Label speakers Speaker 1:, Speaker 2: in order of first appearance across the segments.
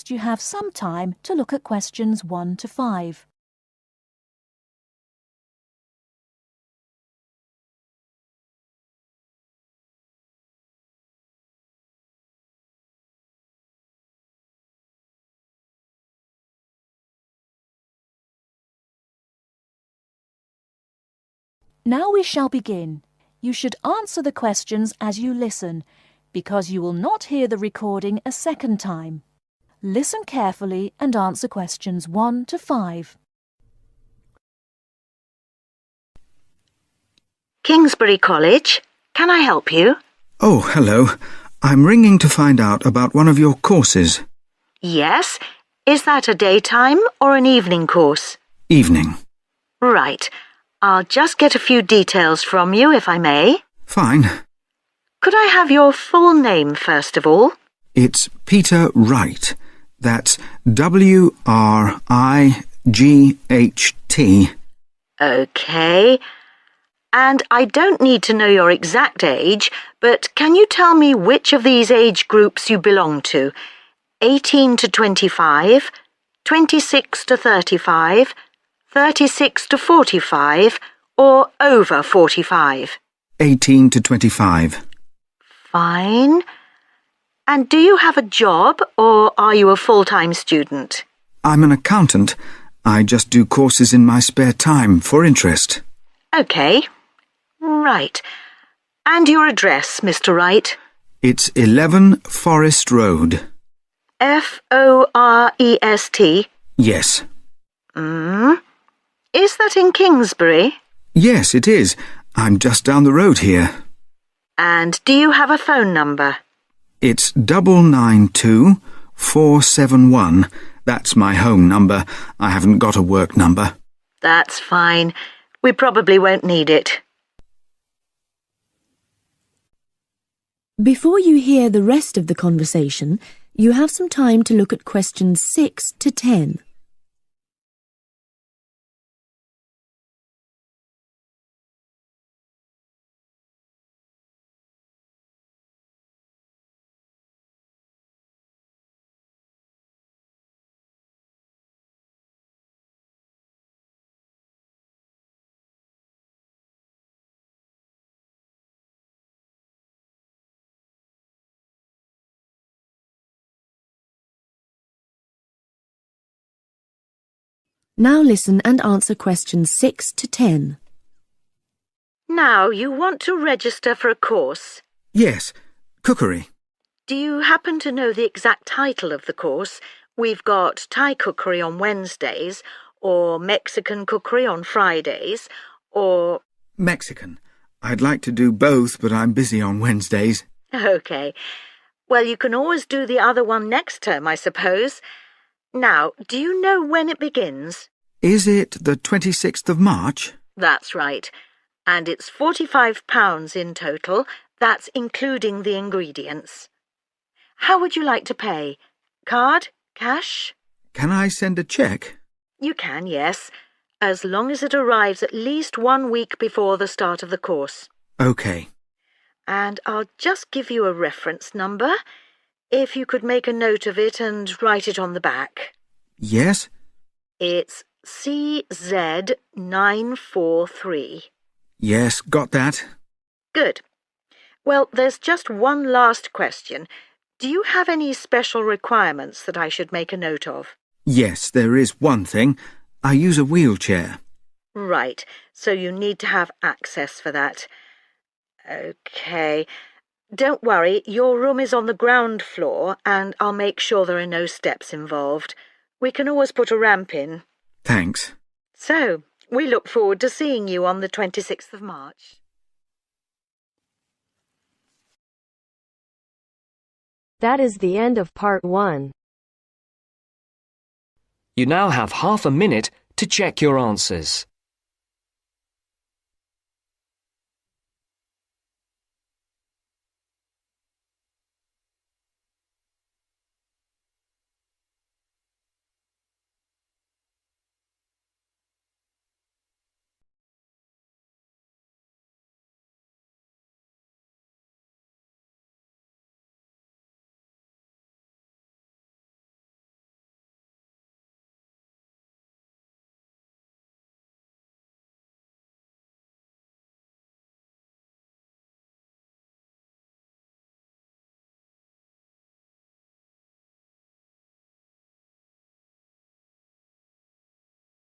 Speaker 1: suggest you have some time to look at questions 1 to 5. Now we shall begin. You should answer the questions as you listen, because you will not hear the recording a second time. Listen carefully and answer questions 1 to 5.
Speaker 2: Kingsbury College, can I help you?
Speaker 3: Oh, hello. I'm ringing to find out about one of your courses.
Speaker 2: Yes. Is that a daytime or an evening course?
Speaker 3: Evening.
Speaker 2: Right. I'll just get a few details from you, if I may.
Speaker 3: Fine.
Speaker 2: Could I have your full name, first of all?
Speaker 3: It's Peter Wright. That's W-R-I-G-H-T.
Speaker 2: OK. And I don't need to know your exact age, but can you tell me which of these age groups you belong to? 18 to 25, 26 to 35, 36 to 45, or over 45?
Speaker 3: 18 to 25.
Speaker 2: Fine. And do you have a job, or are you a full-time student?
Speaker 3: I'm an accountant. I just do courses in my spare time for interest.
Speaker 2: OK. Right. And your address, Mr. Wright?
Speaker 3: It's 11 Forest Road.
Speaker 2: Forest?
Speaker 3: Yes.
Speaker 2: Is that in Kingsbury?
Speaker 3: Yes, it is. I'm just down the road here.
Speaker 2: And do you have a phone number?
Speaker 3: It's 992471. That's my home number. I haven't got a work number.
Speaker 2: That's fine. We probably won't need it.
Speaker 1: Before you hear the rest of the conversation, you have some time to look at questions 6 to 10. Now listen and answer questions 6 to 10.
Speaker 2: Now, you want to register for a course.
Speaker 3: Yes, cookery.
Speaker 2: Do you happen to know the exact title of the course? We've got Thai cookery on Wednesdays, or Mexican cookery on Fridays, or...
Speaker 3: Mexican. I'd like to do both, but I'm busy on Wednesdays.
Speaker 2: OK. Well, you can always do the other one next term, I suppose. Now, do you know when it begins?
Speaker 3: Is it the 26th of March?
Speaker 2: That's right. And it's £45 in total. That's including the ingredients. How would you like to pay? Card? Cash?
Speaker 3: Can I send a cheque?
Speaker 2: You can, yes, as long as it arrives at least 1 week before the start of the course.
Speaker 3: OK.
Speaker 2: And I'll just give you a reference number, if you could make a note of it and write it on the back.
Speaker 3: Yes?
Speaker 2: It's CZ943.
Speaker 3: Yes, got that.
Speaker 2: Good. Well, there's just one last question. Do you have any special requirements that I should make a note of?
Speaker 3: Yes, there is one thing. I use a wheelchair.
Speaker 2: Right, so you need to have access for that. OK. Don't worry, your room is on the ground floor and I'll make sure there are no steps involved. We can always put a ramp in.
Speaker 3: Thanks.
Speaker 2: So, we look forward to seeing you on the 26th of March.
Speaker 4: That is the end of part 1.
Speaker 5: You now have half a minute to check your answers.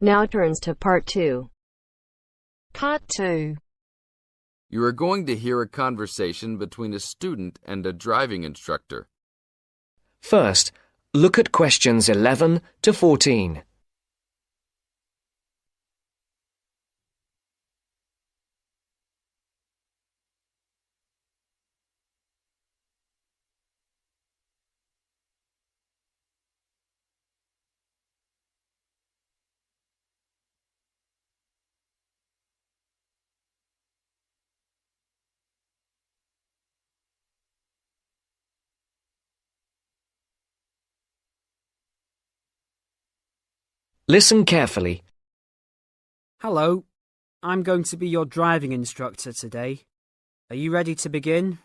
Speaker 4: Now turns to part 2.
Speaker 6: Part 2.
Speaker 7: You are going to hear a conversation between a student and a driving instructor.
Speaker 5: First, look at questions 11 to 14. Listen carefully.
Speaker 8: Hello, I'm going to be your driving instructor today. Are you ready to begin?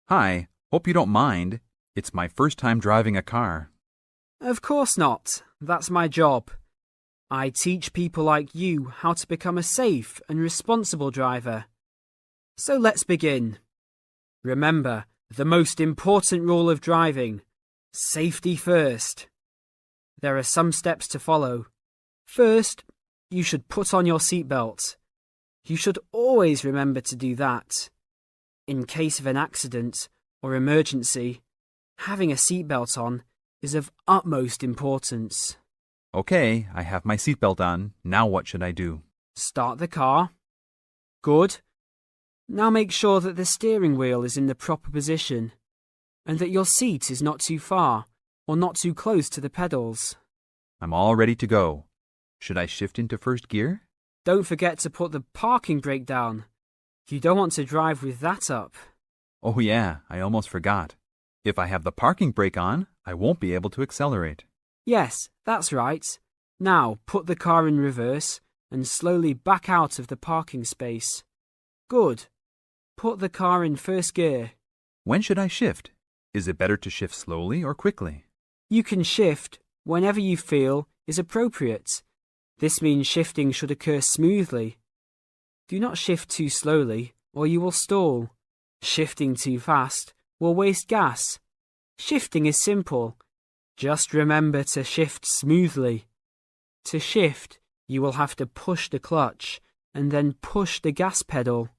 Speaker 9: Hi, hope you don't mind. It's my first time driving a car.
Speaker 8: Of course not. That's my job. I teach people like you how to become a safe and responsible driver. So let's begin. Remember, the most important rule of driving: safety first. There are some steps to follow. First, you should put on your seatbelt. You should always remember to do that. In case of an accident or emergency, having a seatbelt on is of utmost importance.
Speaker 9: Okay, I have my seatbelt on. Now what should I do?
Speaker 8: Start the car. Good. Now make sure that the steering wheel is in the proper position and that your seat is not too far or not too close to the pedals.
Speaker 9: I'm all ready to go. Should I shift into first gear?
Speaker 8: Don't forget to put the parking brake down. You don't want to drive with that up.
Speaker 9: Oh yeah, I almost forgot. If I have the parking brake on, I won't be able to accelerate.
Speaker 8: Yes, that's right. Now put the car in reverse and slowly back out of the parking space. Good. Put the car in first gear.
Speaker 9: When should I shift? Is it better to shift slowly or quickly?
Speaker 8: You can shift whenever you feel is appropriate. This means shifting should occur smoothly. Do not shift too slowly or you will stall. Shifting too fast will waste gas. Shifting is simple. Just remember to shift smoothly. To shift, you will have to push the clutch and then push the gas pedal.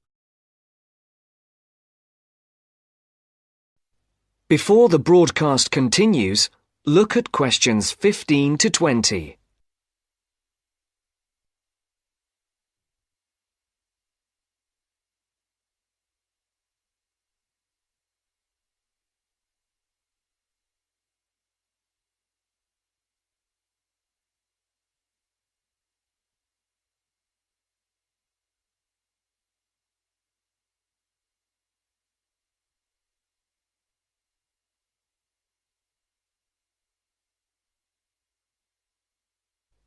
Speaker 5: Before the broadcast continues, look at questions 15 to 20.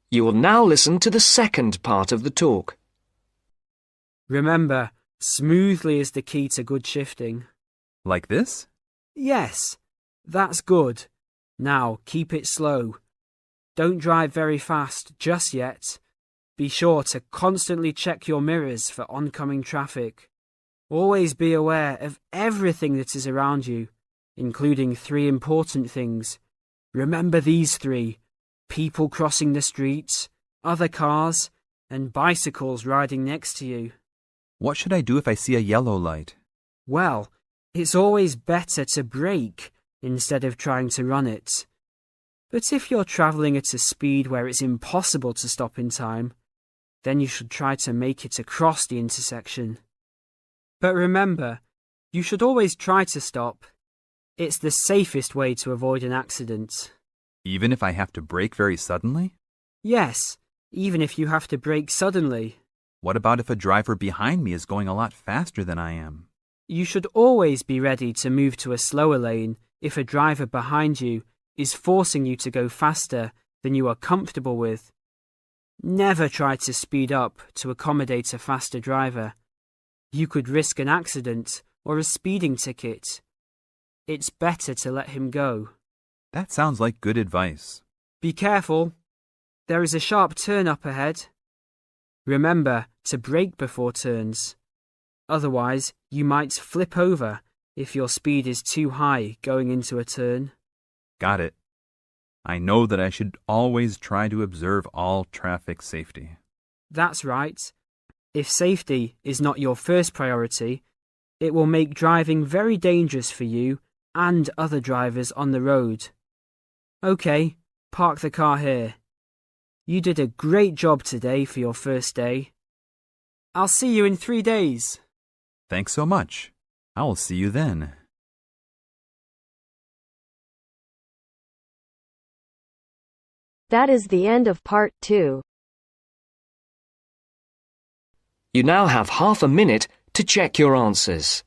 Speaker 5: You will now listen to the second part of the talk.
Speaker 8: Remember, smoothly is the key to good shifting.
Speaker 9: Like this?
Speaker 8: Yes, that's good. Now keep it slow. Don't drive very fast just yet. Be sure to constantly check your mirrors for oncoming traffic. Always be aware of everything that is around you, including 3 important things. Remember these 3: people crossing the streets, other cars, and bicycles riding next to you.
Speaker 9: What should I do if I see a yellow light?
Speaker 8: Well, it's always better to brake instead of trying to run it. But if you're travelling at a speed where it's impossible to stop in time, then you should try to make it across the intersection. But remember, you should always try to stop. It's the safest way to avoid an accident.
Speaker 9: Even if I have to brake very suddenly?
Speaker 8: Yes, even if you have to brake suddenly.
Speaker 9: What about if a driver behind me is going a lot faster than I am?
Speaker 8: You should always be ready to move to a slower lane if a driver behind you is forcing you to go faster than you are comfortable with. Never try to speed up to accommodate a faster driver. You could risk an accident or a speeding ticket. It's better to let him go.
Speaker 9: That sounds like good advice.
Speaker 8: Be careful. There is a sharp turn up ahead. Remember to brake before turns. Otherwise, you might flip over if your speed is too high going into a turn.
Speaker 9: Got it. I know that I should always try to observe all traffic safety.
Speaker 8: That's right. If safety is not your first priority, it will make driving very dangerous for you and other drivers on the road. Okay, park the car here. You did a great job today for your first day. I'll see you in 3 days.
Speaker 9: Thanks so much. I will see you then.
Speaker 4: That is the end of part 2.
Speaker 5: You now have half a minute to check your answers.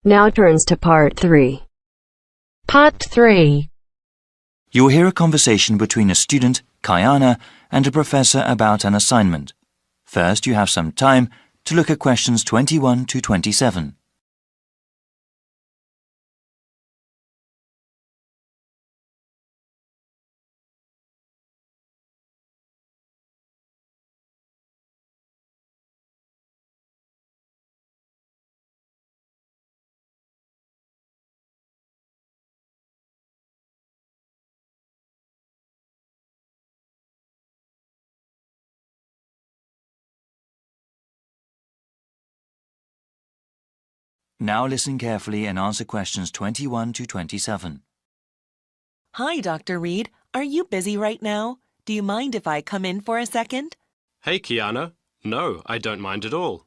Speaker 4: Now turns to part 3.
Speaker 6: Part 3.
Speaker 10: You will hear a conversation between a student, Kayana, and a professor about an assignment. First, you have some time to look at questions 21 to 27. Now listen carefully and answer questions 21 to 27.
Speaker 11: Hi, Dr. Reed. Are you busy right now? Do you mind if I come in for a second?
Speaker 12: Hey, Kiana. No, I don't mind at all.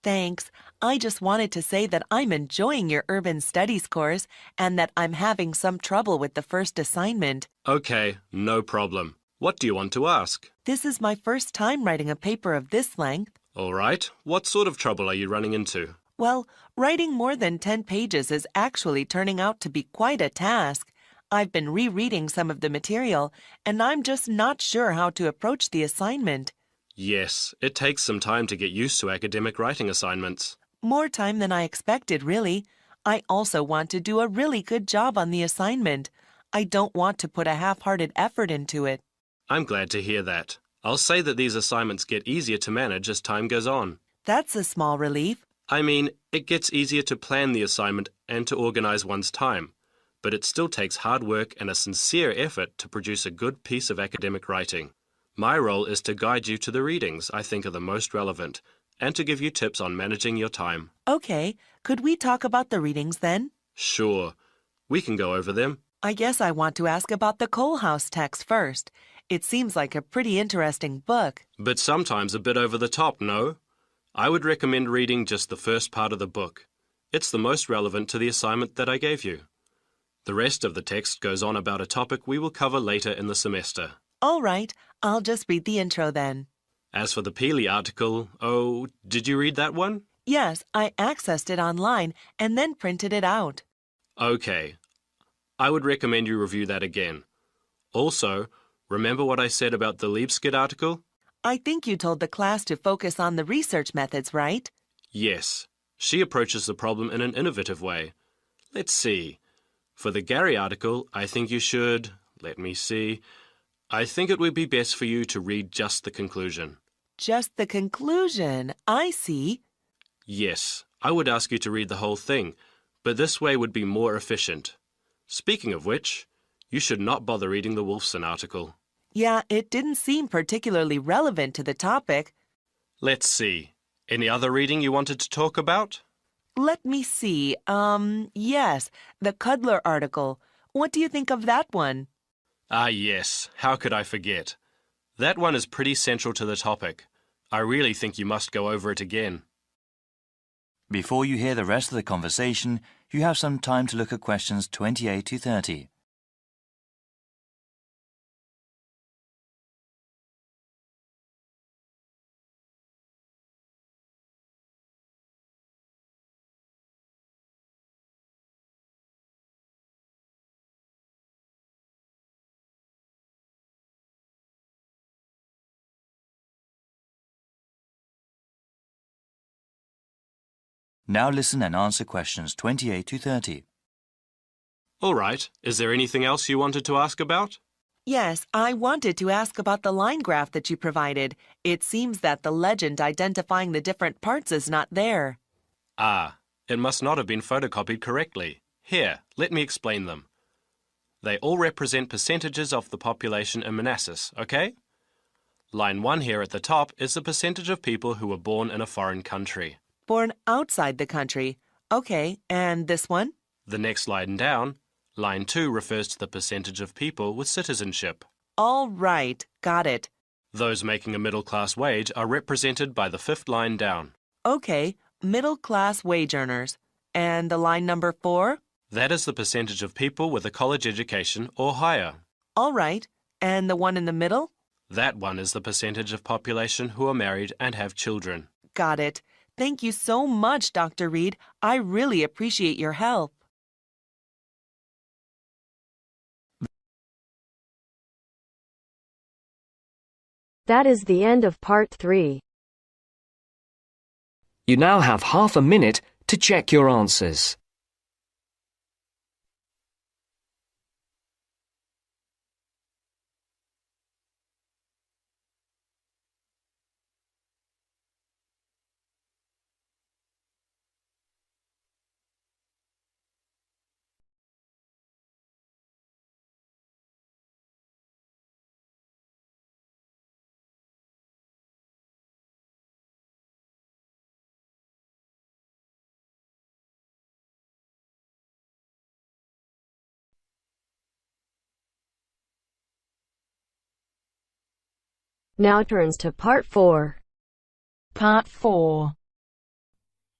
Speaker 11: Thanks. I just wanted to say that I'm enjoying your urban studies course and that I'm having some trouble with the first assignment.
Speaker 12: Okay, no problem. What do you want to ask?
Speaker 11: This is my first time writing a paper of this length.
Speaker 12: All right. What sort of trouble are you running into?
Speaker 11: Well, writing more than 10 pages is actually turning out to be quite a task. I've been rereading some of the material, and I'm just not sure how to approach the assignment.
Speaker 12: Yes, it takes some time to get used to academic writing assignments.
Speaker 11: More time than I expected, really. I also want to do a really good job on the assignment. I don't want to put a half-hearted effort into it.
Speaker 12: I'm glad to hear that. I'll say that these assignments get easier to manage as time goes on.
Speaker 11: That's a small relief.
Speaker 12: I mean, it gets easier to plan the assignment and to organize one's time, but it still takes hard work and a sincere effort to produce a good piece of academic writing. My role is to guide you to the readings I think are the most relevant and to give you tips on managing your time.
Speaker 11: Okay, could we talk about the readings then?
Speaker 12: Sure. We can go over them.
Speaker 11: I guess I want to ask about the Coal House text first. It seems like a pretty interesting book.
Speaker 12: But sometimes a bit over the top, no? I would recommend reading just the first part of the book. It's the most relevant to the assignment that I gave you. The rest of the text goes on about a topic we will cover later in the semester.
Speaker 11: All right, I'll just read the intro then.
Speaker 12: As for the Peely article, oh, did you read that one?
Speaker 11: Yes, I accessed it online and then printed it out.
Speaker 12: Okay. I would recommend you review that again. Also, remember what I said about the Liebskid article?
Speaker 11: I think you told the class to focus on the research methods, right?
Speaker 12: Yes. She approaches the problem in an innovative way. Let's see. For the Gary article, I think you should... Let me see. I think it would be best for you to read just the conclusion.
Speaker 11: Just the conclusion. I see.
Speaker 12: Yes, I would ask you to read the whole thing, but this way would be more efficient. Speaking of which, you should not bother reading the Wolfson article.
Speaker 11: Yeah, it didn't seem particularly relevant to the topic.
Speaker 12: Let's see. Any other reading you wanted to talk about?
Speaker 11: Let me see. Yes, the Cudler article. What do you think of that one?
Speaker 12: Ah, yes. How could I forget? That one is pretty central to the topic. I really think you must go over it again.
Speaker 10: Before you hear the rest of the conversation, you have some time to look at questions 28 to 30. Now listen and answer questions 28 to 30.
Speaker 12: All right. Is there anything else you wanted to ask about?
Speaker 11: Yes, I wanted to ask about the line graph that you provided. It seems that the legend identifying the different parts is not there.
Speaker 12: Ah, it must not have been photocopied correctly. Here, let me explain them. They all represent percentages of the population in Manassas, okay? Line 1 here at the top is the percentage of people who were born in a foreign country.
Speaker 11: Born outside the country. Okay, and this one?
Speaker 12: The next line down, line 2 refers to the percentage of people with citizenship.
Speaker 11: All right, got it.
Speaker 12: Those making a middle-class wage are represented by the fifth line down.
Speaker 11: Okay, middle-class wage earners. And the line number 4?
Speaker 12: That is the percentage of people with a college education or higher.
Speaker 11: All right, and the one in the middle?
Speaker 12: That one is the percentage of population who are married and have children.
Speaker 11: Got it. Thank you so much, Dr. Reed. I really appreciate your help.
Speaker 4: That is the end of part 3.
Speaker 5: You now have half a minute to check your answers.
Speaker 4: Now turns to part 4.
Speaker 6: Part 4.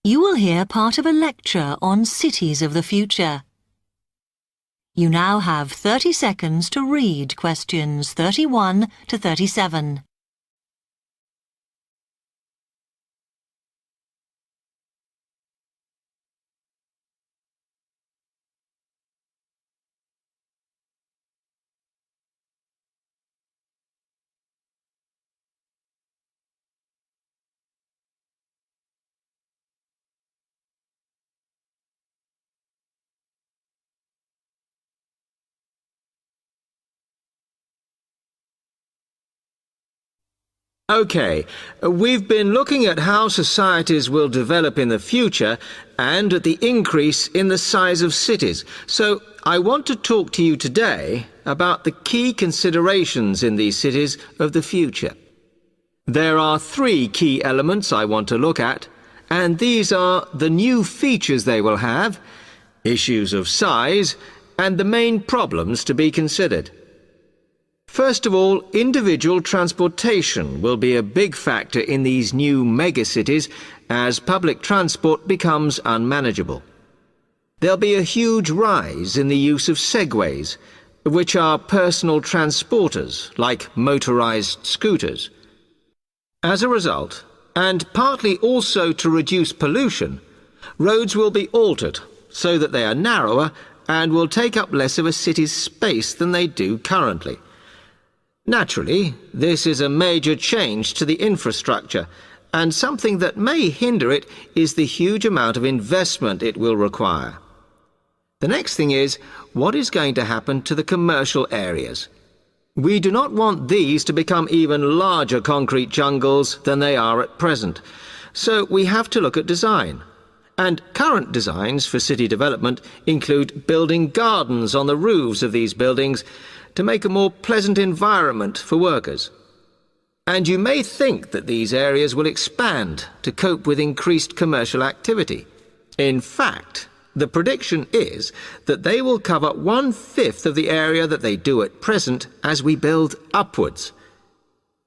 Speaker 1: You will hear part of a lecture on cities of the future. You now have 30 seconds to read questions 31 to 37.
Speaker 13: OK, we've been looking at how societies will develop in the future and at the increase in the size of cities. So I want to talk to you today about the key considerations in these cities of the future. There are 3 key elements I want to look at, and these are the new features they will have, issues of size, and the main problems to be considered. First of all, individual transportation will be a big factor in these new megacities as public transport becomes unmanageable. There'll be a huge rise in the use of segways, which are personal transporters like motorized scooters. As a result, and partly also to reduce pollution, roads will be altered so that they are narrower and will take up less of a city's space than they do currently. Naturally, this is a major change to the infrastructure, and something that may hinder it is the huge amount of investment it will require. The next thing is, what is going to happen to the commercial areas? We do not want these to become even larger concrete jungles than they are at present, so we have to look at design. And current designs for city development include building gardens on the roofs of these buildings to make a more pleasant environment for workers. And you may think that these areas will expand to cope with increased commercial activity. In fact, the prediction is that they will cover 1/5 of the area that they do at present as we build upwards.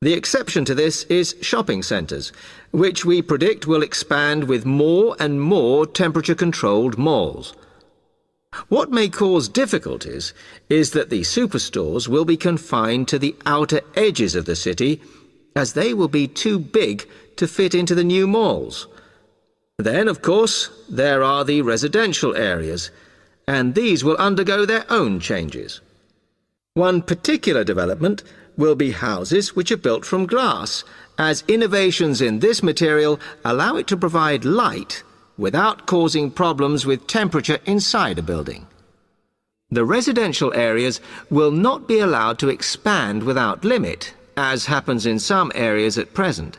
Speaker 13: The exception to this is shopping centres, which we predict will expand with more and more temperature-controlled malls. What may cause difficulties is that the superstores will be confined to the outer edges of the city, as they will be too big to fit into the new malls. Then, of course, there are the residential areas, and these will undergo their own changes. One particular development will be houses which are built from glass, as innovations in this material allow it to provide light without causing problems with temperature inside a building. The residential areas will not be allowed to expand without limit, as happens in some areas at present,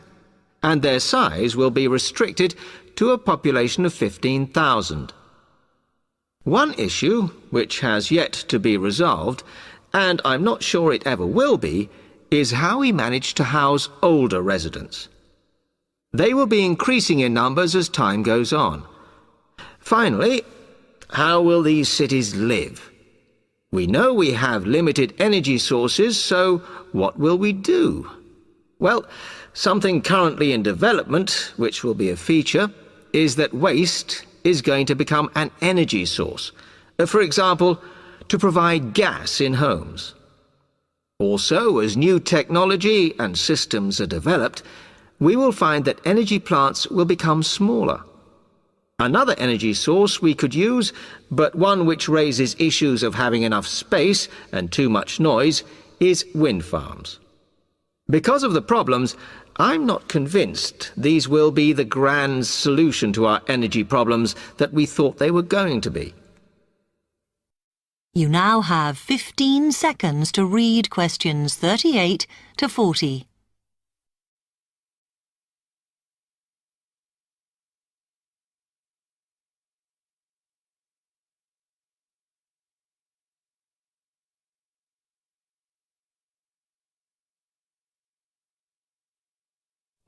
Speaker 13: and their size will be restricted to a population of 15,000. One issue, which has yet to be resolved, and I'm not sure it ever will be, is how we manage to house older residents. They will be increasing in numbers as time goes on. Finally, how will these cities live? We know we have limited energy sources, so what will we do? Well, something currently in development, which will be a feature, is that waste is going to become an energy source. For example, to provide gas in homes. Also, as new technology and systems are developed, we will find that energy plants will become smaller. Another energy source we could use, but one which raises issues of having enough space and too much noise, is wind farms. Because of the problems, I'm not convinced these will be the grand solution to our energy problems that we thought they were going to be.
Speaker 2: You now have 15 seconds to read questions 38 to 40.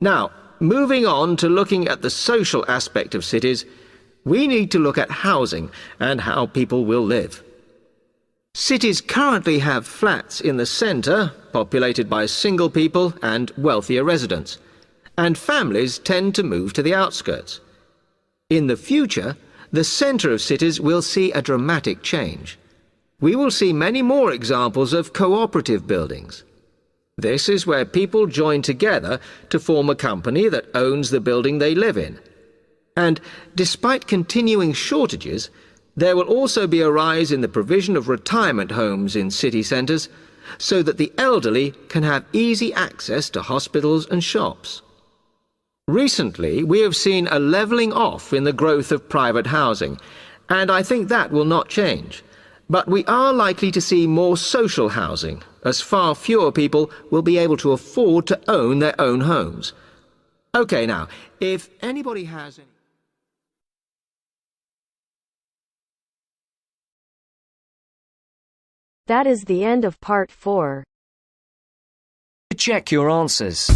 Speaker 13: Now, moving on to looking at the social aspect of cities, we need to look at housing and how people will live. Cities currently have flats in the centre, populated by single people and wealthier residents, and families tend to move to the outskirts. In the future, the centre of cities will see a dramatic change. We will see many more examples of cooperative buildings. This is where people join together to form a company that owns the building they live in. And despite continuing shortages, there will also be a rise in the provision of retirement homes in city centres, so that the elderly can have easy access to hospitals and shops. Recently, we have seen a levelling off in the growth of private housing, and I think that will not change. But we are likely to see more social housing, as far fewer people will be able to afford to own their own homes. OK, now, if anybody has any...
Speaker 4: That is the end of part 4.
Speaker 5: Check your answers.